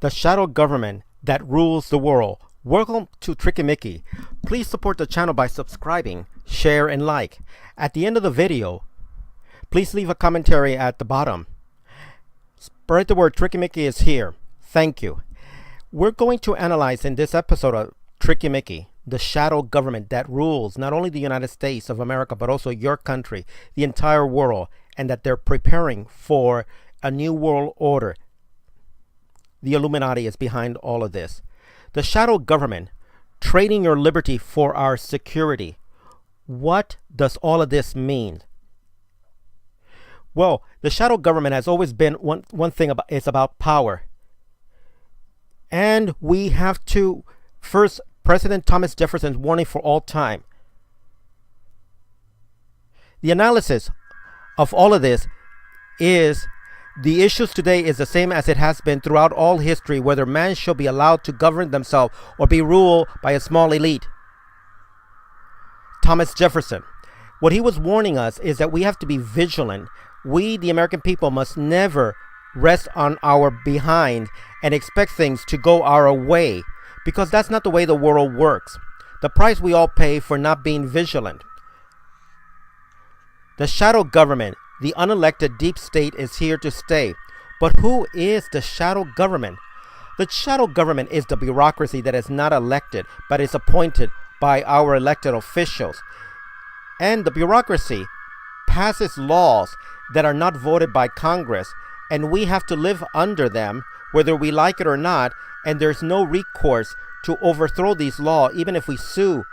the shadow government that rules the world. Welcome to Tricky Mickey. Please support the channel by subscribing, share, and like. At the end of the video, please leave a commentary at the bottom. Spread the word Tricky Mickey is here. Thank you. We're going to analyze in this episode of Tricky Mickey the shadow government that rules not only the United States of America, but also your country, the entire world, and that they're preparing for a new world order. The Illuminati is behind all of this. The shadow government, trading your liberty for our security. What does all of this mean? Well, the shadow government has always been one thing about, it's about power. And we have to, first, President Thomas Jefferson's warning for all time. The analysis of all of this is the issues today is the same as it has been throughout all history, whether man shall be allowed to govern themselves or be ruled by a small elite. Thomas Jefferson, what he was warning us is that we have to be vigilant. We, the American people, must never rest on our behind and expect things to go our way, because that's not the way the world works. The price we all pay for not being vigilant. The shadow government, the unelected deep state, is here to stay. But who is the shadow government? The shadow government is the bureaucracy that is not elected, but is appointed by our elected officials. And the bureaucracy passes laws that are not voted by Congress, and we have to live under them, whether we like it or not, and there's no recourse to overthrow these laws, even if we sue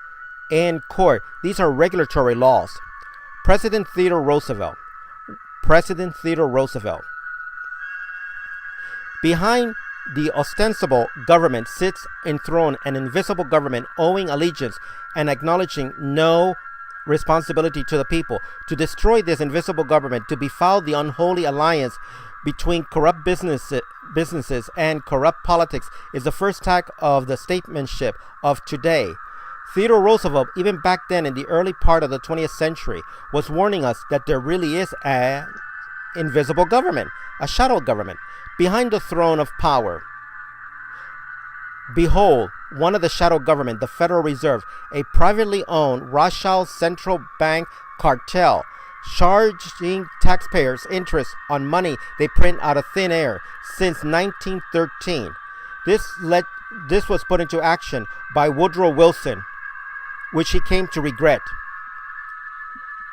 in court. These are regulatory laws. President Theodore Roosevelt. Behind the ostensible government sits enthroned an invisible government owing allegiance and acknowledging no responsibility to the people. To destroy this invisible government, to befoul the unholy alliance between corrupt businesses and corrupt politics, is the first tack of the statesmanship of today. Theodore Roosevelt, even back then in the early part of the 20th century, was warning us that there really is an invisible government, a shadow government, behind the throne of power. Behold, one of the shadow government, the Federal Reserve, a privately owned Rothschild central bank cartel, charging taxpayers interest on money they print out of thin air since 1913. This was put into action by Woodrow Wilson, which he came to regret.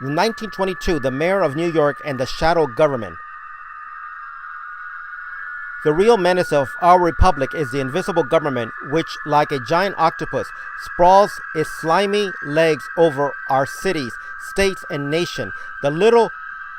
In 1922, the mayor of New York and the shadow government. The real menace of our republic is the invisible government, which, like a giant octopus, sprawls its slimy legs over our cities, states, and nation. The little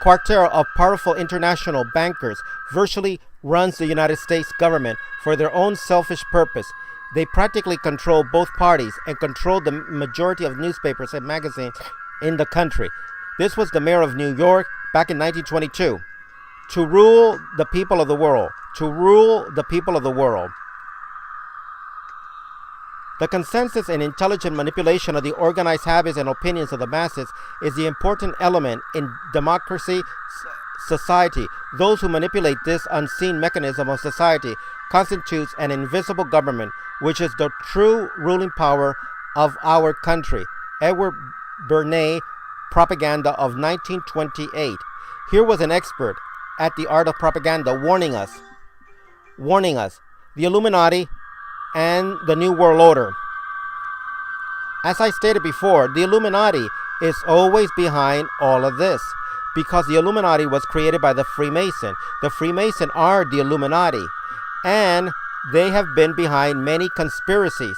quartet of powerful international bankers virtually runs the United States government for their own selfish purpose. They practically control both parties and control the majority of newspapers and magazines in the country. This was the mayor of New York back in 1922. To rule the people of the world. To rule the people of the world. The consensus and intelligent manipulation of the organized habits and opinions of the masses is the important element in democracy society. Those who manipulate this unseen mechanism of society constitutes an invisible government, which is the true ruling power of our country. Edward Bernays, Propaganda of 1928. Here was an expert at the art of propaganda warning us, the Illuminati and the New World Order. As I stated before, the Illuminati is always behind all of this, because the Illuminati was created by the Freemason. The Freemason are the Illuminati, and they have been behind many conspiracies.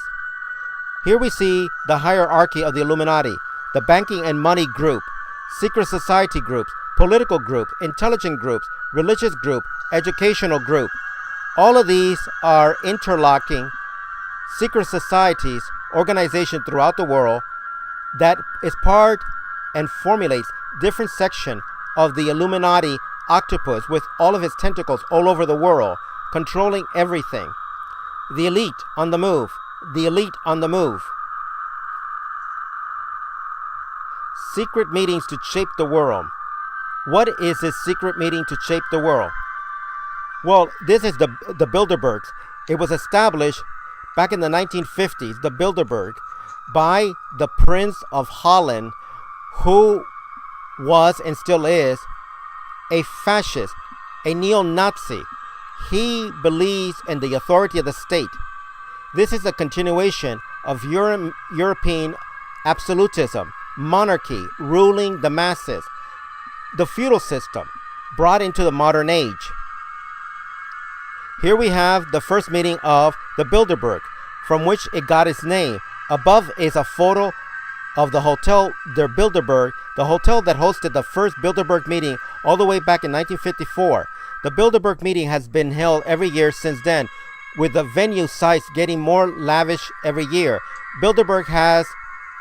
Here we see the hierarchy of the Illuminati, the banking and money group, secret society groups, political group, intelligent groups, religious group, educational group. All of these are interlocking secret societies, organization throughout the world that is part and formulates different section of the Illuminati octopus with all of its tentacles all over the world, controlling everything. The elite on the move. The elite on the move. Secret meetings to shape the world. What is this secret meeting to shape the world? Well, this is the Bilderbergs. It was established back in the 1950s, the Bilderberg, by the Prince of Holland, who was and still is a fascist, a neo-Nazi. He believes in the authority of the state. This is a continuation of European absolutism, monarchy, ruling the masses, the feudal system brought into the modern age. Here we have the first meeting of the Bilderberg, from which it got its name. Above is a photo of the Hotel der Bilderberg, the hotel that hosted the first Bilderberg meeting all the way back in 1954. The Bilderberg meeting has been held every year since then, with the venue sites getting more lavish every year. Bilderberg has,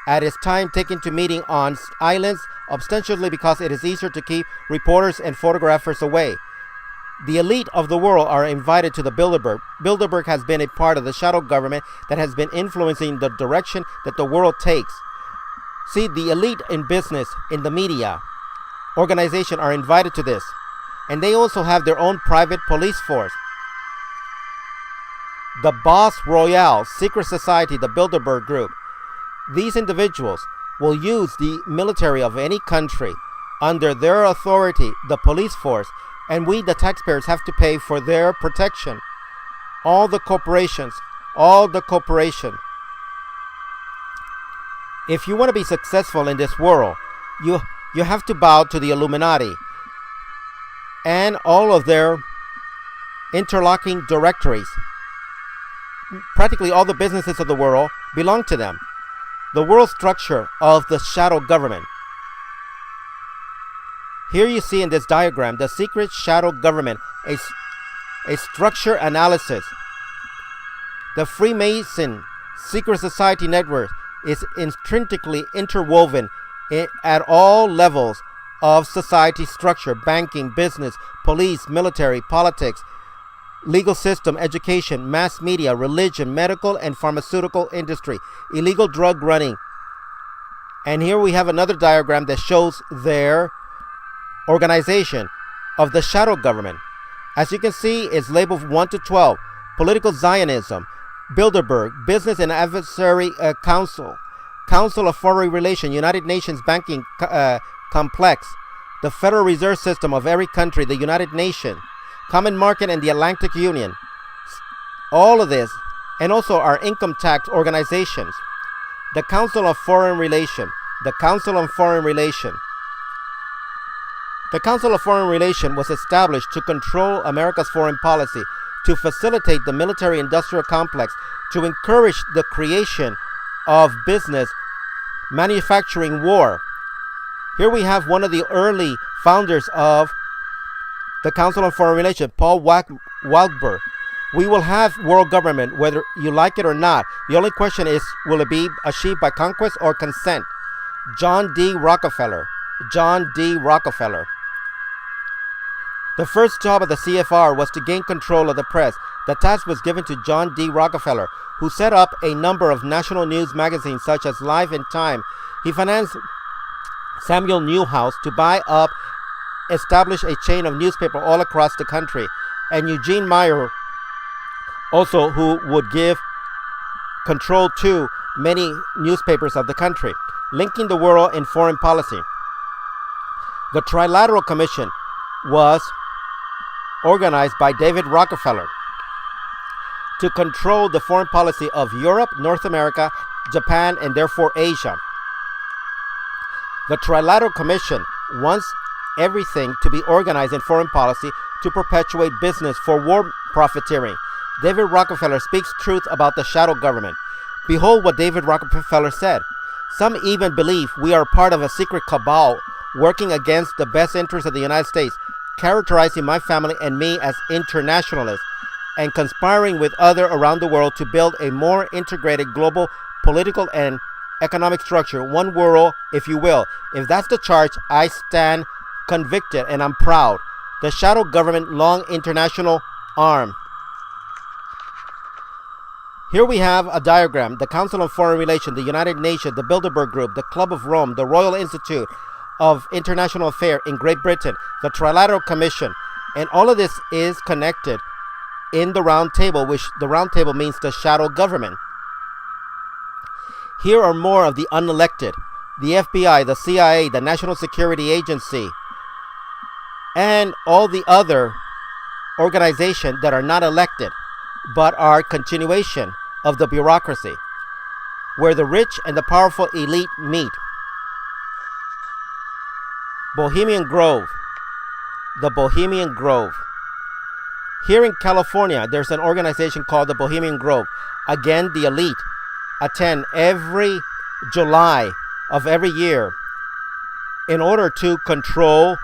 at its time, taken to meeting on islands, ostensibly because it is easier to keep reporters and photographers away. The elite of the world are invited to the Bilderberg. Bilderberg has been a part of the shadow government that has been influencing the direction that the world takes. See, the elite in business, in the media, organization are invited to this. And they also have their own private police force. The Boss Royale, secret society, the Bilderberg group. These individuals will use the military of any country under their authority, the police force, and we, the taxpayers, have to pay for their protection. All the corporations. If you want to be successful in this world, you have to bow to the Illuminati and all of their interlocking directories. Practically all the businesses of the world belong to them. The world structure of the shadow government. Here you see in this diagram the secret shadow government, a structure analysis. The Freemason secret society network is intrinsically interwoven at all levels of society structure: banking, business, police, military, politics, legal system, education, mass media, religion, medical and pharmaceutical industry, illegal drug running. And here we have another diagram that shows their organization of the shadow government. As you can see, it's labeled 1 to 12. Political Zionism, Bilderberg, Business and Adversary Council, Council of Foreign Relations, United Nations Banking Complex, the Federal Reserve System of every country, the United Nations, Common Market and the Atlantic Union. All of this, and also our income tax organizations. The Council of Foreign Relations, the Council on Foreign Relations. The Council of Foreign Relations was established to control America's foreign policy, to facilitate the military-industrial complex, to encourage the creation of business, manufacturing, war. Here we have one of the early founders of the Council on Foreign Relations, Paul Wagner. We will have world government whether you like it or not. The only question is, will it be achieved by conquest or consent? John D. Rockefeller. The first job of the CFR was to gain control of the press. The task was given to John D. Rockefeller, who set up a number of national news magazines such as Life and Time. He financed Samuel Newhouse to buy up, establish a chain of newspapers all across the country, and Eugene Meyer also, who would give control to many newspapers of the country, linking the world in foreign policy. The Trilateral Commission was organized by David Rockefeller to control the foreign policy of Europe, North America, Japan, and therefore Asia. The Trilateral Commission wants everything to be organized in foreign policy to perpetuate business for war profiteering. David Rockefeller speaks truth about the shadow government. Behold what David Rockefeller said. Some even believe we are part of a secret cabal working against the best interests of the United States, characterizing my family and me as internationalists, and conspiring with others around the world to build a more integrated global political and economic structure, one world, if you will. If that's the charge, I stand convicted and I'm proud. The shadow government long international arm. Here we have a diagram: the Council on Foreign Relations, the United Nations, the Bilderberg Group, the Club of Rome, the Royal Institute of International Affairs in Great Britain, the Trilateral Commission, and all of this is connected in the round table, which the round table means the shadow government. Here are more of the unelected, the FBI, the CIA, the National Security Agency, and all the other organizations that are not elected, but are continuation of the bureaucracy, where the rich and the powerful elite meet. Bohemian Grove, the Bohemian Grove. Here in California, there's an organization called the Bohemian Grove. Again, the elite attend every July of every year in order to control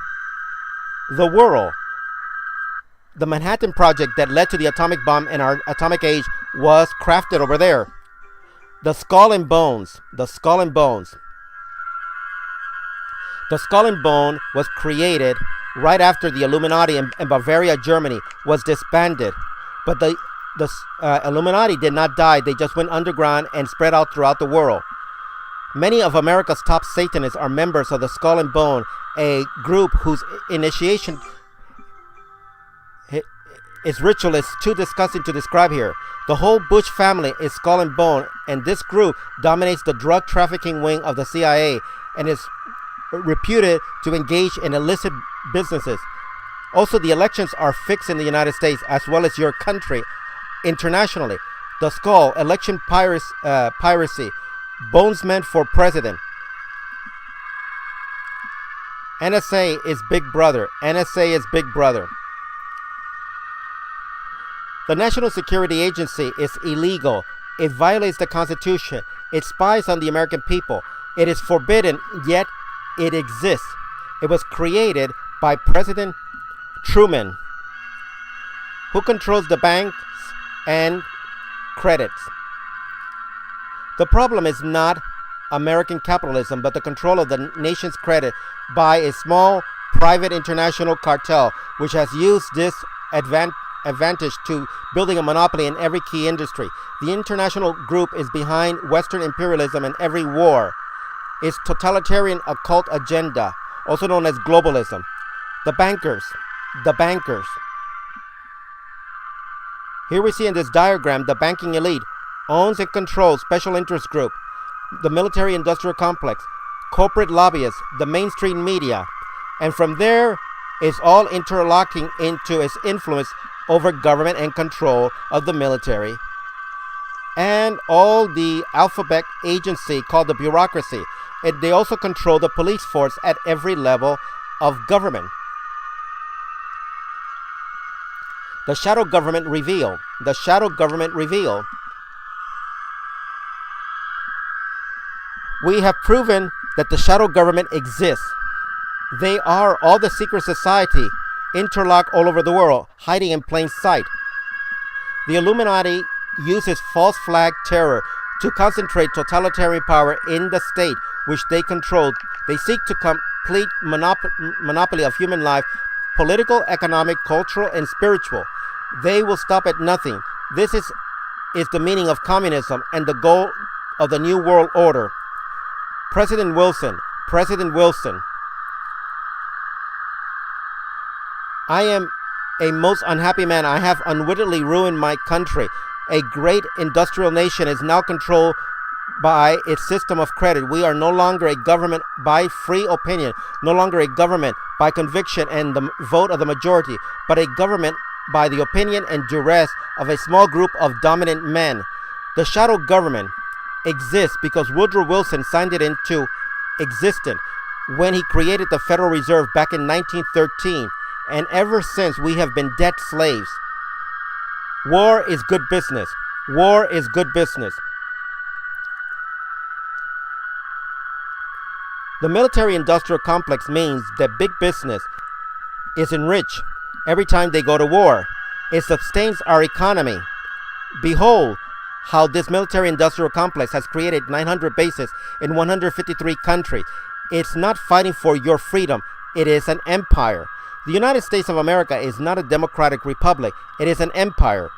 the world. The Manhattan Project that led to the atomic bomb and our atomic age was crafted over there. The Skull and Bones, the Skull and Bones. The Skull and Bone was created right after the Illuminati in Bavaria, Germany was disbanded. But the Illuminati did not die. They just went underground and spread out throughout the world. Many of America's top Satanists are members of the Skull and Bone, a group whose initiation is ritual is too disgusting to describe here. The whole Bush family is Skull and Bone, and this group dominates the drug trafficking wing of the CIA and is reputed to engage in illicit businesses. Also, the elections are fixed in the United States as well as your country internationally. The Skull, election piracy, Bonesman for president. NSA is Big Brother. NSA is Big Brother. The National Security Agency is illegal. It violates the Constitution. It spies on the American people. It is forbidden, yet it exists. It was created by President Truman, who controls the banks and credits. The problem is not American capitalism, but the control of the nation's credit by a small private international cartel, which has used this advantage to building a monopoly in every key industry. The international group is behind Western imperialism and every war. Its totalitarian occult agenda, also known as globalism. The bankers. Here we see in this diagram the banking elite owns and controls special interest group, the military-industrial complex, corporate lobbyists, the mainstream media, and from there is all interlocking into its influence over government and control of the military and all the alphabet agency called the bureaucracy. They also control the police force at every level of government. The shadow government reveal. The shadow government reveal. We have proven that the shadow government exists. They are all the secret society interlocked all over the world, hiding in plain sight. The Illuminati uses false flag terror to concentrate totalitarian power in the state which they control. They seek to complete monopoly of human life, political, economic, cultural, and spiritual. They will stop at nothing. This is the meaning of communism and the goal of the New World Order. President Wilson. I am a most unhappy man. I have unwittingly ruined my country. A great industrial nation is now controlled by its system of credit. We are no longer a government by free opinion, no longer a government by conviction and the vote of the majority, but a government by the opinion and duress of a small group of dominant men. The shadow government exists because Woodrow Wilson signed it into existence when he created the Federal Reserve back in 1913, and ever since we have been debt slaves. War is good business. War is good business. The military-industrial complex means that big business is enriched every time they go to war. It sustains our economy. Behold how this military-industrial complex has created 900 bases in 153 countries. It's not fighting for your freedom. It is an empire. The United States of America is not a democratic republic. It is an empire.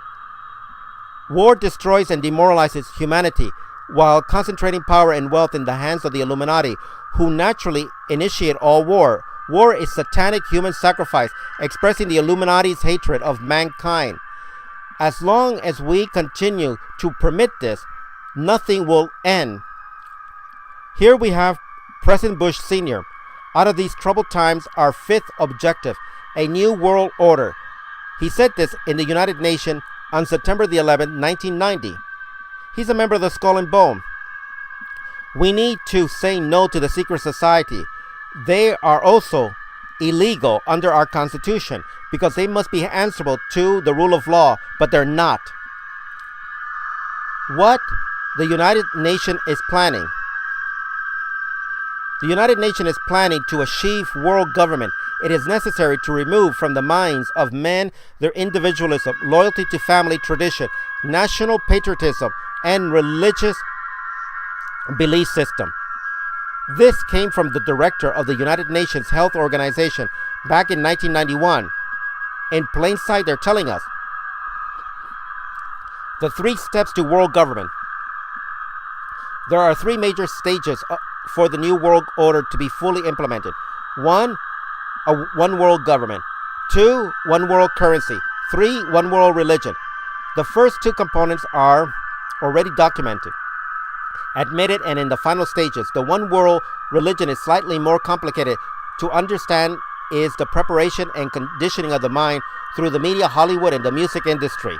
War destroys and demoralizes humanity while concentrating power and wealth in the hands of the Illuminati, who naturally initiate all war. War is satanic human sacrifice, expressing the Illuminati's hatred of mankind. As long as we continue to permit this, nothing will end. Here we have President Bush Sr. Out of these troubled times, our fifth objective, a new world order. He said this in the United Nations on September the 11th, 1990. He's a member of the Skull and Bone. We need to say no to the secret society. They are also illegal under our Constitution because they must be answerable to the rule of law, but they're not. What the United Nations is planning. The United Nations is planning to achieve world government. It is necessary to remove from the minds of men their individualism, loyalty to family tradition, national patriotism, and religious belief system. This came from the director of the United Nations Health Organization back in 1991. In plain sight, they're telling us the 3 steps to world government. There are 3 major stages for the new world order to be fully implemented. 1, a one world government. 2, one world currency. 3, one world religion. The first 2 components are already documented, admitted, and in the final stages. The one world religion is slightly more complicated to understand, is the preparation and conditioning of the mind through the media, Hollywood, and the music industry.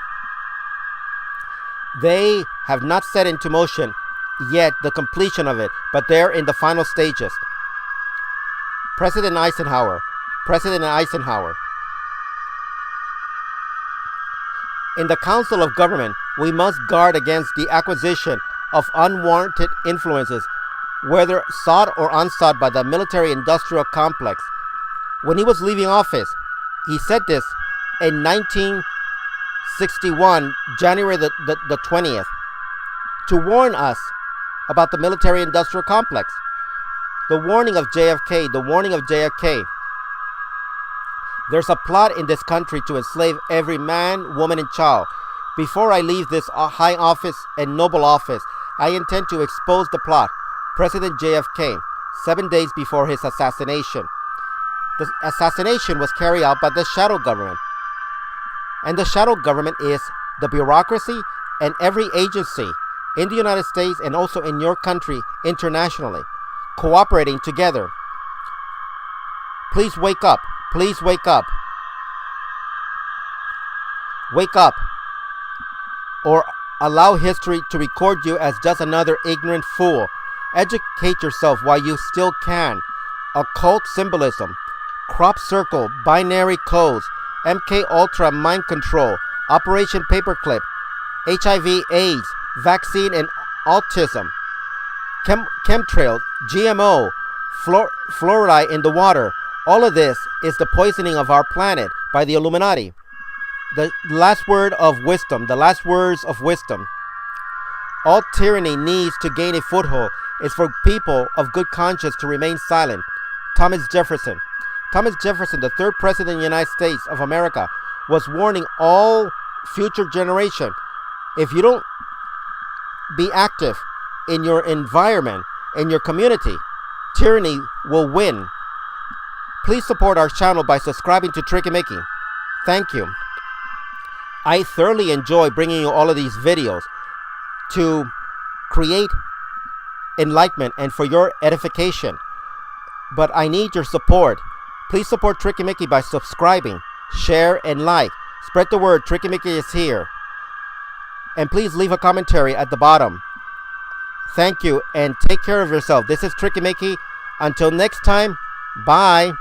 They have not set into motion yet the completion of it, but they're in the final stages. President Eisenhower. In the Council of Government, we must guard against the acquisition of unwarranted influences, whether sought or unsought by the military-industrial complex. When he was leaving office, he said this in 1961, January the 20th, to warn us about the military-industrial complex. The warning of JFK. There's a plot in this country to enslave every man, woman, and child. Before I leave this high office and noble office, I intend to expose the plot. President JFK, 7 days before his assassination. The assassination was carried out by the shadow government. And the shadow government is the bureaucracy and every agency in the United States and also in your country internationally, cooperating together. Please wake up. Please wake up. Wake up, or allow history to record you as just another ignorant fool. Educate yourself while you still can. Occult symbolism, crop circle, binary codes, MK Ultra mind control, Operation Paperclip, HIV AIDS, vaccine and autism, chemtrails, GMO, fluoride in the water. All of this is the poisoning of our planet by the Illuminati. The last word of wisdom, the last words of wisdom. All tyranny needs to gain a foothold is for people of good conscience to remain silent. Thomas Jefferson. Thomas Jefferson, the 3rd president of the United States of America, was warning all future generation, if you don't be active in your environment, in your community, tyranny will win. Please support our channel by subscribing to Tricky Mickey. Thank you. I thoroughly enjoy bringing you all of these videos to create enlightenment and for your edification. But I need your support. Please support Tricky Mickey by subscribing, share, and like. Spread the word, Tricky Mickey is here. And please leave a commentary at the bottom. Thank you, and take care of yourself. This is Tricky Mickey. Until next time, bye.